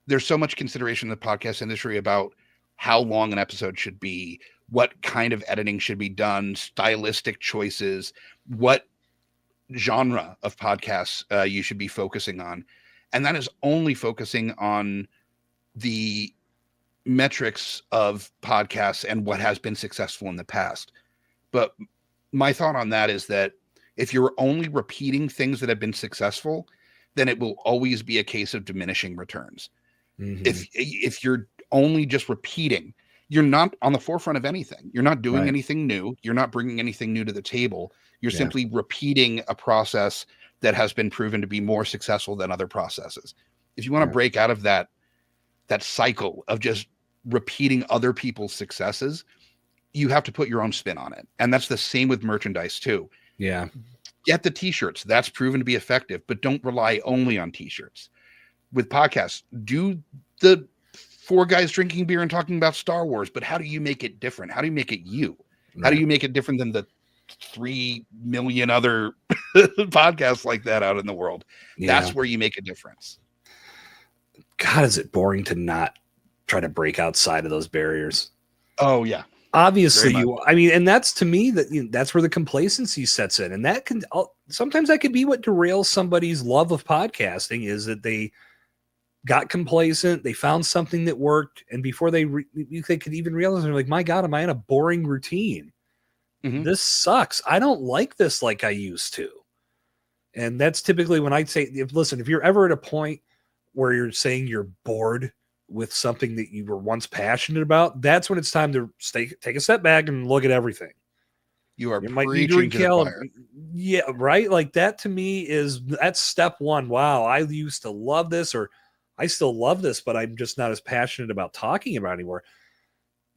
There's so much consideration in the podcast industry about how long an episode should be, what kind of editing should be done, stylistic choices, what genre of podcasts you should be focusing on. And that is only focusing on the metrics of podcasts and what has been successful in the past. But my thought on that is that if you're only repeating things that have been successful, then it will always be a case of diminishing returns. If you're only just repeating, you're not on the forefront of anything. You're not doing anything new. You're not bringing anything new to the table. You're simply repeating a process that has been proven to be more successful than other processes. If you want to break out of that cycle of just repeating other people's successes, you have to put your own spin on it. And that's the same with merchandise too. Get the t-shirts. That's proven to be effective, but don't rely only on t-shirts. With podcasts, do the 4 guys drinking beer and talking about Star Wars, but how do you make it different? How do you make it you? How do you make it different than the 3 million other podcasts like that out in the world? Yeah. That's where you make a difference. God, is it boring to not try to break outside of those barriers? Oh yeah. Obviously and that's, to me, that's where the complacency sets in. And that can sometimes that could be what derails somebody's love of podcasting, is that they got complacent, they found something that worked, and before they could even realize, they're like, my God, am I in a boring routine? Mm-hmm. This sucks. I don't like this like I used to. And that's typically when I'd say, if you're ever at a point where you're saying you're bored with something that you were once passionate about, that's when it's time to take a step back and look at everything. You are preaching to the choir. Yeah, right. Like that to me that's step one. Wow, I used to love this, or I still love this, but I'm just not as passionate about talking about it anymore.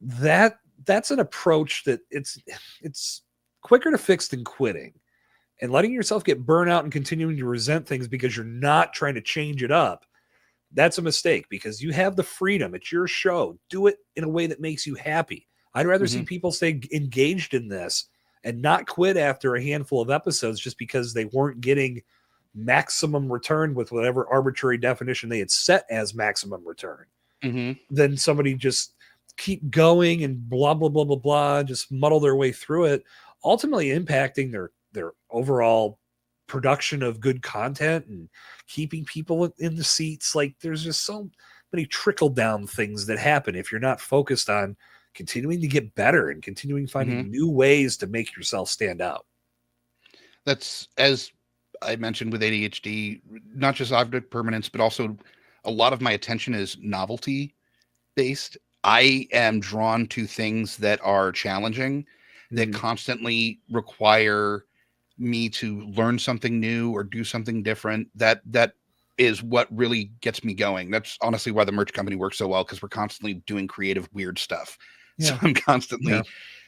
That's an approach that it's quicker to fix than quitting. And letting yourself get burnt out and continuing to resent things because you're not trying to change it up, that's a mistake, because you have the freedom. It's your show. Do it in a way that makes you happy. I'd rather see people stay engaged in this and not quit after a handful of episodes just because they weren't getting maximum return with whatever arbitrary definition they had set as maximum return. Then somebody just keep going and blah, blah, blah, blah, blah, just muddle their way through it, ultimately impacting their overall production of good content and keeping people in the seats. Like, there's just so many trickle down things that happen if you're not focused on continuing to get better and continuing finding new ways to make yourself stand out. That's, as I mentioned with ADHD, not just object permanence, but also a lot of my attention is novelty based. I am drawn to things that are challenging, that constantly require me to learn something new or do something different. That is what really gets me going. That's honestly why the merch company works so well, because we're constantly doing creative, weird stuff. So I'm constantly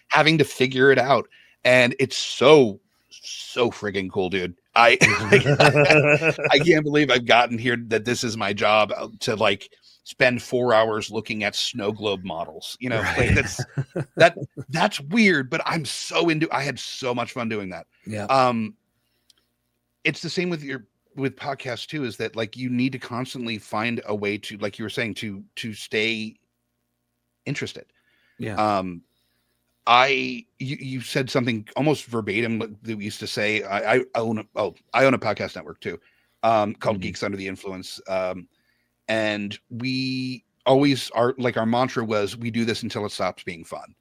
having to figure it out. And it's so friggin' cool, dude. I can't believe I've gotten here, that this is my job, to like spend 4 hours looking at snow globe models. Like that's weird, but I'm so into. I had so much fun doing that. It's the same with podcasts too, is that like you need to constantly find a way to, like you were saying, to stay interested. You said something almost verbatim that we used to say. I own a podcast network too, called Geeks Under the Influence. And we always are, like, our mantra was, we do this until it stops being fun.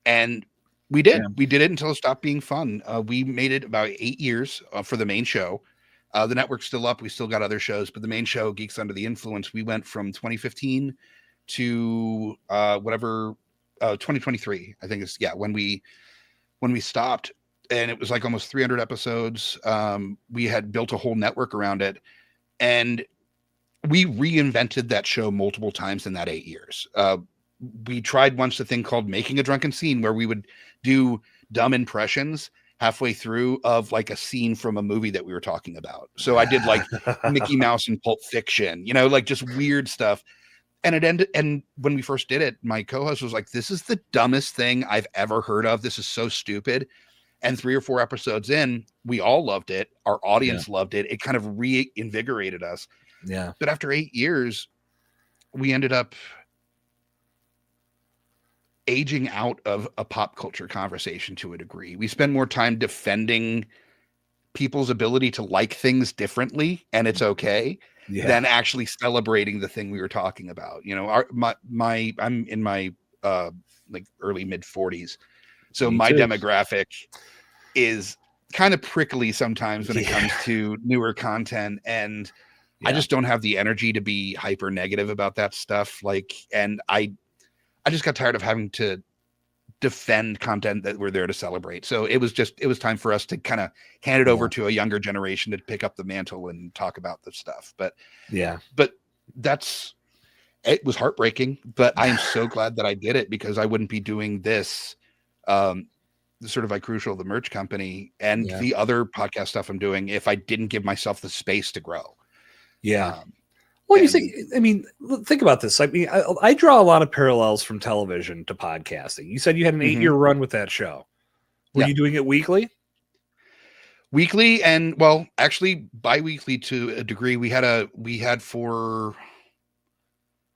And we did. We did it until it stopped being fun. We made it about 8 years for the main show. The network's still up. We still got other shows, but the main show, Geeks Under the Influence, we went from 2015 to 2023, I think, is when we stopped. And it was like almost 300 episodes. We had built a whole network around it, and we reinvented that show multiple times in that 8 years. We tried once a thing called Making a Drunken Scene, where we would do dumb impressions halfway through of like a scene from a movie that we were talking about. So I did like Mickey Mouse and Pulp Fiction, like just weird stuff. And it ended. And when we first did it, my co-host was like, "This is the dumbest thing I've ever heard of. This is so stupid." And 3 or 4 episodes in, we all loved it. Our audience loved it. It kind of reinvigorated us. But after 8 years, we ended up aging out of a pop culture conversation to a degree. We spend more time defending people's ability to like things differently, and it's okay, than actually celebrating the thing we were talking about. I'm in my like early mid 40s. So my demographic is kind of prickly sometimes when it comes to newer content, and I just don't have the energy to be hyper negative about that stuff. And I just got tired of having to defend content that we're there to celebrate. So it was time for us to kind of hand it over to a younger generation to pick up the mantle and talk about the stuff. But it was heartbreaking, but I am so glad that I did it, because I wouldn't be doing this the Certified Crucial, the merch company, and Yeah. the other podcast stuff I'm doing if I didn't give myself the space to grow. Yeah. Well, you and- think, I mean, think about this. I mean, I draw a lot of parallels from television to podcasting. You said you had an 8-year run with that show. Were Yeah. you doing it weekly? Weekly, and well, actually bi-weekly to a degree. We had for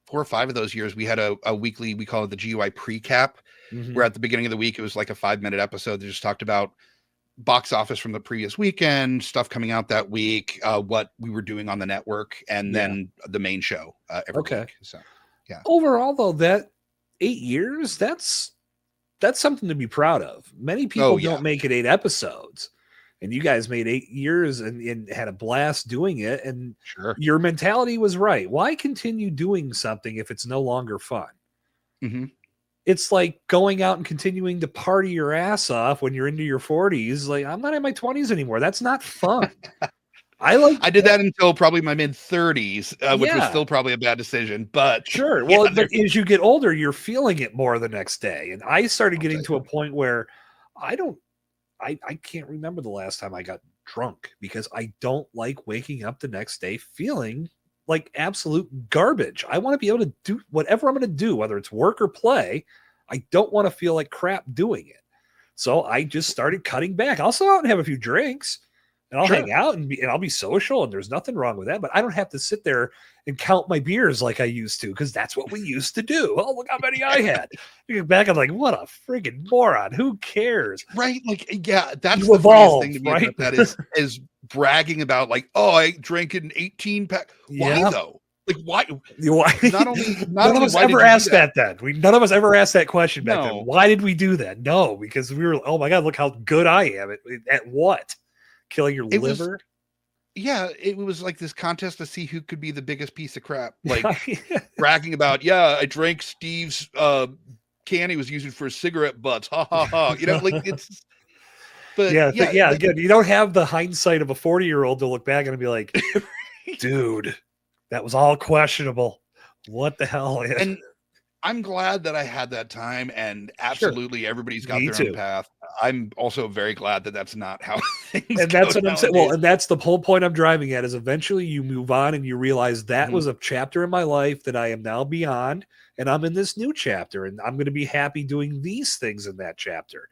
4 or 5 of those years, we had a weekly, we call it the GUI pre-cap, where at the beginning of the week, it was like a 5-minute episode that just talked about box office from the previous weekend, stuff coming out that week, what we were doing on the network, and then the main show every week. So, yeah. Overall, though, that 8 years, that's something to be proud of. Many people don't make it 8 episodes, and you guys made 8 years and had a blast doing it. And your mentality was right. Why continue doing something if it's no longer fun? It's like going out and continuing to party your ass off when you're into your 40s. Like, I'm not in my 20s anymore. That's not fun. I did that until probably my mid 30s, which was still probably a bad decision, but sure. Well, but as you get older, you're feeling it more the next day. And I started getting to a point where I can't remember the last time I got drunk, because I don't like waking up the next day feeling like absolute garbage. I want to be able to do whatever I'm going to do, whether it's work or play. I don't want to feel like crap doing it. So I just started cutting back. I'll go out and have a few drinks, and I'll hang out and I'll be social, and there's nothing wrong with that. But I don't have to sit there and count my beers like I used to, because that's what we used to do. Oh, look how many I had. You get back, I'm like, what a friggin' moron. Who cares? Right. Like, yeah, that's you the evolved, funniest thing to me right? about that is bragging about, like, oh, I drank an 18 pack. Why though? Like, why? Not only none of us ever asked that then. None of us ever asked that question back then. Why did we do that? No, because we were, oh my God, look how good I am at what? Killing your liver? It was like this contest to see who could be the biggest piece of crap. Like, bragging about, I drank Steve's can he was using for cigarette butts. Ha ha ha. You know, like, it's. But again, you don't have the hindsight of a 40-year-old to look back and be like, dude, that was all questionable. What the hell? And I'm glad that I had that time, and absolutely everybody's got their own path. I'm also very glad that that's not how things and that's what I'm saying. Well, and that's the whole point I'm driving at, is eventually you move on and you realize that was a chapter in my life that I am now beyond, and I'm in this new chapter, and I'm going to be happy doing these things in that chapter.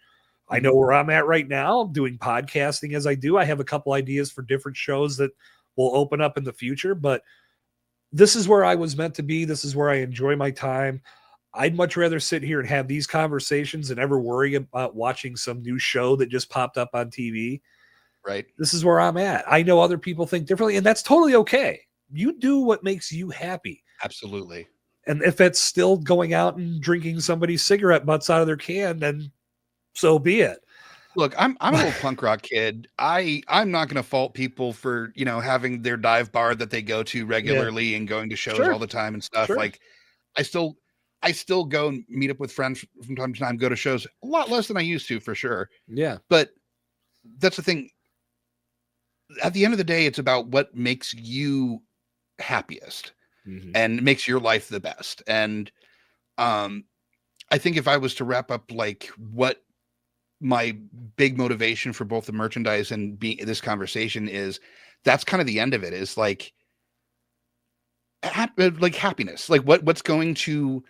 I know where I'm at right now, doing podcasting as I do. I have a couple ideas for different shows that will open up in the future, but this is where I was meant to be. This is where I enjoy my time. I'd much rather sit here and have these conversations than ever worry about watching some new show that just popped up on TV. Right. This is where I'm at. I know other people think differently, and that's totally okay. You do what makes you happy. Absolutely. And if it's still going out and drinking somebody's cigarette butts out of their can, then so be it. Look, I'm a little punk rock kid. I'm not going to fault people for, having their dive bar that they go to regularly and going to shows all the time and stuff. Like, I still go and meet up with friends from time to time, go to shows a lot less than I used to, for sure. Yeah. But that's the thing. At the end of the day, it's about what makes you happiest and makes your life the best. And I think if I was to wrap up, like, what my big motivation for both the merchandise and this conversation is, that's kind of the end of it, is like happiness, like what's going to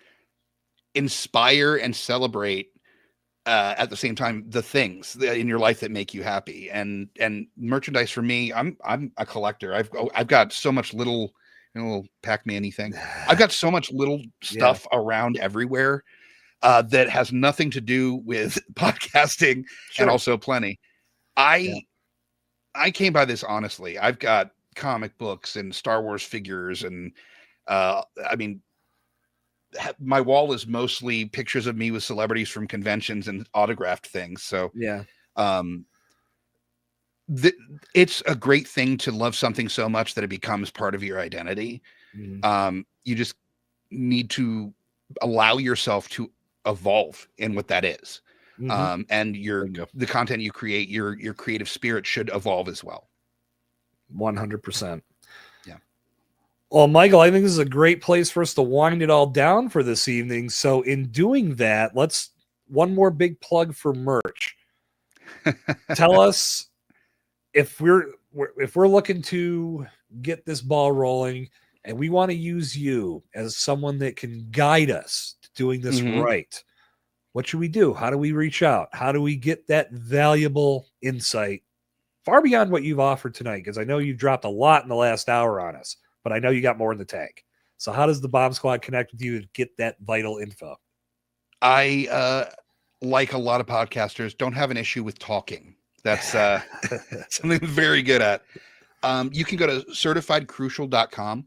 inspire and celebrate at the same time the things in your life that make you happy. And merchandise for me, I'm a collector. I've got so much little Pac-Man-y thing. I've got so much little stuff around everywhere that has nothing to do with podcasting, and also plenty. I came by this honestly. I've got comic books and Star Wars figures, and I mean, my wall is mostly pictures of me with celebrities from conventions and autographed things. So it's a great thing to love something so much that it becomes part of your identity. You just need to allow yourself to evolve in what that is. And the content you create, your creative spirit should evolve as well. 100%. Yeah. Well, Michael, I think this is a great place for us to wind it all down for this evening. So in doing that, one more big plug for merch. Tell us if we're looking to get this ball rolling and we want to use you as someone that can guide us to doing this right. What should we do? How do we reach out? How do we get that valuable insight far beyond what you've offered tonight? Because I know you've dropped a lot in the last hour on us, but I know you got more in the tank. So how does the Bomb Squad connect with you to get that vital info? I, like a lot of podcasters, don't have an issue with talking. That's something I'm very good at. You can go to certifiedcrucial.com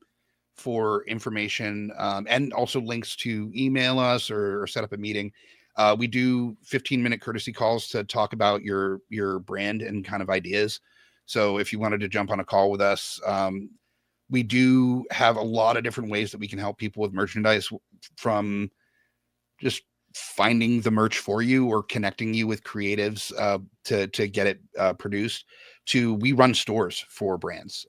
for information and also links to email us or set up a meeting. We do 15-minute courtesy calls to talk about your brand and kind of ideas. So if you wanted to jump on a call with us, we do have a lot of different ways that we can help people with merchandise, from just finding the merch for you or connecting you with creatives to get it produced, to we run stores for brands.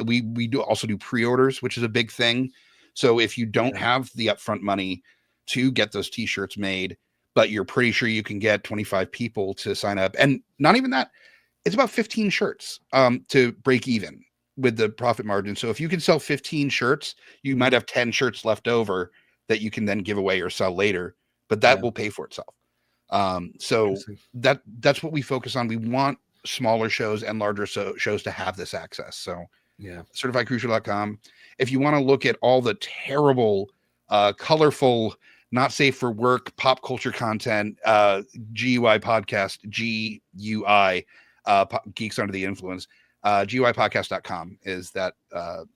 We do also do pre-orders, which is a big thing. So if you don't have the upfront money to get those t-shirts made, but you're pretty sure you can get 25 people to sign up, and not even that, it's about 15 shirts to break even with the profit margin. So if you can sell 15 shirts, you might have 10 shirts left over that you can then give away or sell later, but that will pay for itself. So that's what we focus on. We want smaller shows and larger shows to have this access. So certifiedcrucial.com. If you want to look at all the terrible, colorful, not safe for work, pop culture content, GUI podcast, GUI, Geeks Under the Influence, GUIpodcast.com is that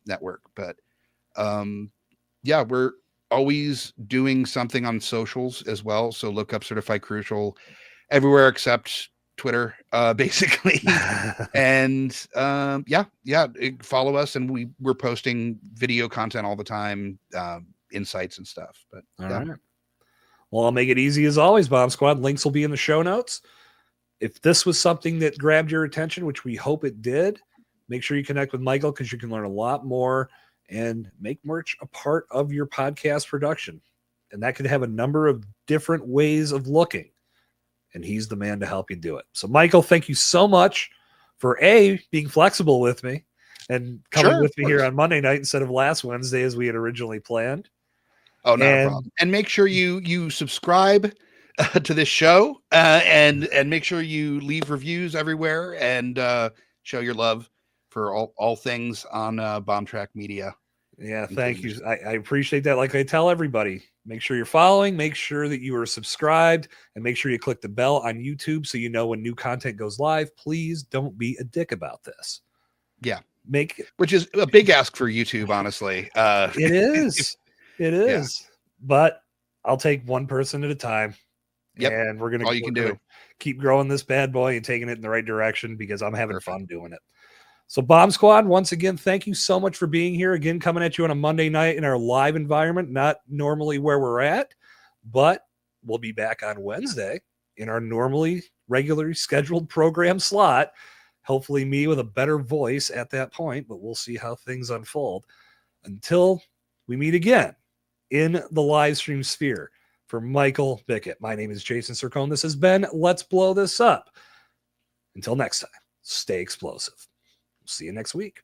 network. But we're always doing something on socials as well. So look up Certified Crucial everywhere except Twitter, basically. And follow us, and we're posting video content all the time, insights and stuff. But all right. Well, I'll make it easy as always, Bomb Squad. Links will be in the show notes. If this was something that grabbed your attention, which we hope it did, make sure you connect with Michael, because you can learn a lot more and make merch a part of your podcast production. And that could have a number of different ways of looking. And he's the man to help you do it. So, Michael, thank you so much for being flexible with me and coming with me here on Monday night instead of last Wednesday as we had originally planned. Oh, not a problem. And make sure you subscribe to this show, and make sure you leave reviews everywhere, and show your love for all things on Bombtrack Media. Yeah, thank you. I appreciate that. Like I tell everybody, make sure you're following, make sure that you are subscribed, and make sure you click the bell on YouTube so you know when new content goes live. Please don't be a dick about this. Yeah. Which is a big ask for YouTube, honestly. It is. It is. Yeah. But I'll take one person at a time. Yep. And we're going to keep growing this bad boy and taking it in the right direction, because I'm having fun doing it. So, Bomb Squad, once again, thank you so much for being here. Again, coming at you on a Monday night in our live environment, not normally where we're at, but we'll be back on Wednesday in our regularly scheduled program slot. Hopefully me with a better voice at that point, but we'll see how things unfold. Until we meet again in the live stream sphere. For Michael Bickett, my name is Jason Sircone. This has been Let's Blow This Up. Until next time, stay explosive. See you next week.